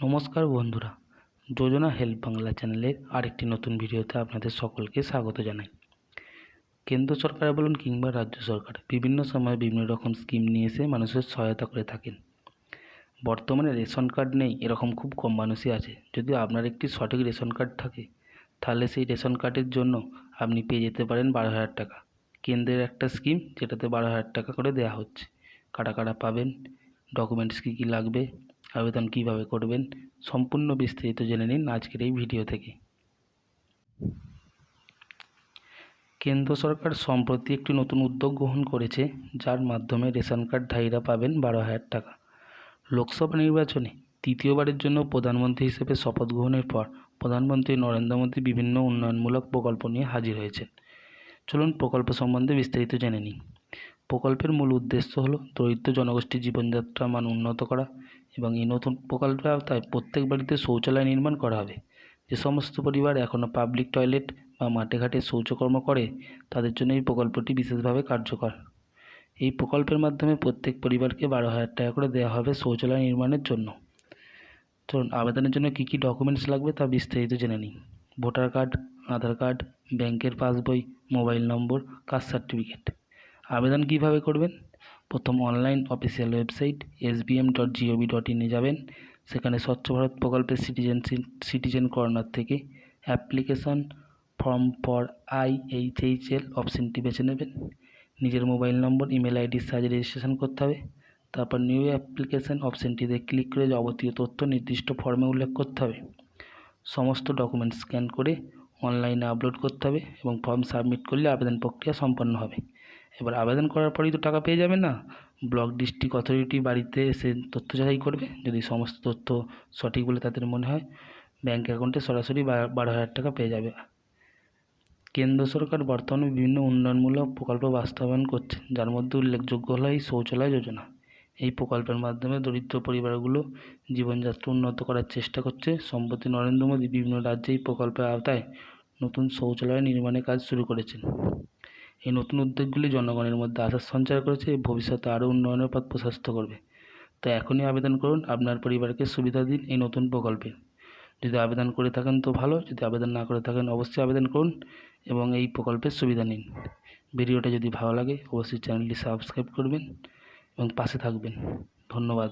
নমস্কার বন্ধুরা, যোজনা হেল্প বাংলা চ্যানেলের আরেকটি নতুন ভিডিওতে আপনাদের সকলকে স্বাগত জানাই। কেন্দ্র সরকার বলুন কিংবা রাজ্য সরকার বিভিন্ন সময় বিভিন্ন রকম স্কিম নিয়ে এসে মানুষের সহায়তা করে থাকেন। বর্তমানে রেশন কার্ড নেই এরকম খুব কম মানুষই আছে। যদি আপনার একটি সঠিক রেশন কার্ড থাকে তাহলে সেই রেশন কার্ডের জন্য আপনি পেয়ে যেতে পারেন 12,000 টাকা। কেন্দ্রের একটা স্কিম যেটাতে 12,000 টাকা করে দেওয়া হচ্ছে। কারা কারা পাবেন, ডকুমেন্টস কী কী লাগবে, আবেদন কিভাবে করবেন, সম্পূর্ণ বিস্তারিত জেনে নিন আজকের এই ভিডিও থেকে। কেন্দ্র সরকার সম্প্রতি একটি নতুন উদ্যোগ গ্রহণ করেছে, যার মাধ্যমে রেশন কার্ডধারীরা পাবেন 12,000 টাকা। লোকসভা নির্বাচনে তৃতীয়বারের জন্য প্রধানমন্ত্রী হিসেবে শপথ গ্রহণের পর প্রধানমন্ত্রী নরেন্দ্র মোদী বিভিন্ন উন্নয়নমূলক প্রকল্প নিয়ে হাজির হয়েছেন। চলুন প্রকল্প সম্বন্ধে বিস্তারিত জেনে নিই। প্রকল্পের মূল উদ্দেশ্য হলো দরিদ্র জনগোষ্ঠীর জীবনযাত্রার মান উন্নত করা এবং এই নতুন প্রকল্পের আওতায় প্রত্যেক বাড়িতে শৌচালয় নির্মাণ করা হবে। যে সমস্ত পরিবার এখনও পাবলিক টয়লেট বা মাঠে ঘাটে শৌচকর্ম করে তাদের জন্য এই প্রকল্পটি বিশেষভাবে কার্যকর। এই প্রকল্পের মাধ্যমে প্রত্যেক পরিবারকে 12,000 টাকা করে দেওয়া হবে শৌচালয় নির্মাণের জন্য। চলুন আবেদনের জন্য কী কী ডকুমেন্টস লাগবে তা বিস্তারিত জেনে নিই। ভোটার কার্ড, আধার কার্ড, ব্যাংকের পাসবই, মোবাইল নম্বর, কাস্ট সার্টিফিকেট। আবেদন কিভাবে করবেন? প্রথম অনলাইন অফিসিয়াল ওয়েবসাইট sbm.gov.in এ যাবেন। সেখানে স্বচ্ছ ভারত প্রকল্পের সিটিজেন কর্নার থেকে অ্যাপ্লিকেশন ফর্ম ফর IHHL অপশানটি বেছে নেবেন। নিজের মোবাইল নম্বর, ইমেল আইডির সাহায্যে রেজিস্ট্রেশন করতে হবে। তারপর নিউ অ্যাপ্লিকেশন অপশানটিতে ক্লিক করে যাবতীয় তথ্য নির্দিষ্ট ফর্মে উল্লেখ করতে হবে। সমস্ত ডকুমেন্টস স্ক্যান করে অনলাইনে আপলোড করতে হবে এবং ফর্ম সাবমিট করলে আবেদন প্রক্রিয়া সম্পন্ন হবে। এবার আবেদন করার পরেই তো টাকা পেয়ে যাবেন না, ব্লক ডিস্ট্রিক্ট অথরিটি বাড়িতে এসে তথ্য যাচাই করবে। যদি সমস্ত তথ্য সঠিক বলে তাদের মনে হয়, ব্যাঙ্ক অ্যাকাউন্টে সরাসরি 12,000 টাকা পেয়ে যাবে। কেন্দ্র সরকার বর্তমানে বিভিন্ন উন্নয়নমূলক প্রকল্প বাস্তবায়ন করছে, যার মধ্যে উল্লেখযোগ্য হলো এই শৌচালয় যোজনা। এই প্রকল্পের মাধ্যমে দরিদ্র পরিবারগুলো জীবনযাত্রা উন্নত করার চেষ্টা করছে। সম্প্রতি নরেন্দ্র মোদী বিভিন্ন রাজ্যে এই প্রকল্পের আওতায় নতুন শৌচালয় নির্মাণের কাজ শুরু করেছেন। এই নতুন উদ্যোগগুলি জনগণের মধ্যে আশার সঞ্চার করেছে, ভবিষ্যতে আরও উন্নয়নের পথ প্রশস্ত করবে। তাই এখনই আবেদন করুন, আপনার পরিবারকে সুবিধা দিন এই নতুন প্রকল্পে। যদি আবেদন করে থাকেন তো ভালো, যদি আবেদন না করে থাকেন অবশ্যই আবেদন করুন এবং এই প্রকল্পের সুবিধা নিন। ভিডিওটা যদি ভালো লাগে অবশ্যই চ্যানেলটি সাবস্ক্রাইব করবেন এবং পাশে থাকবেন। ধন্যবাদ।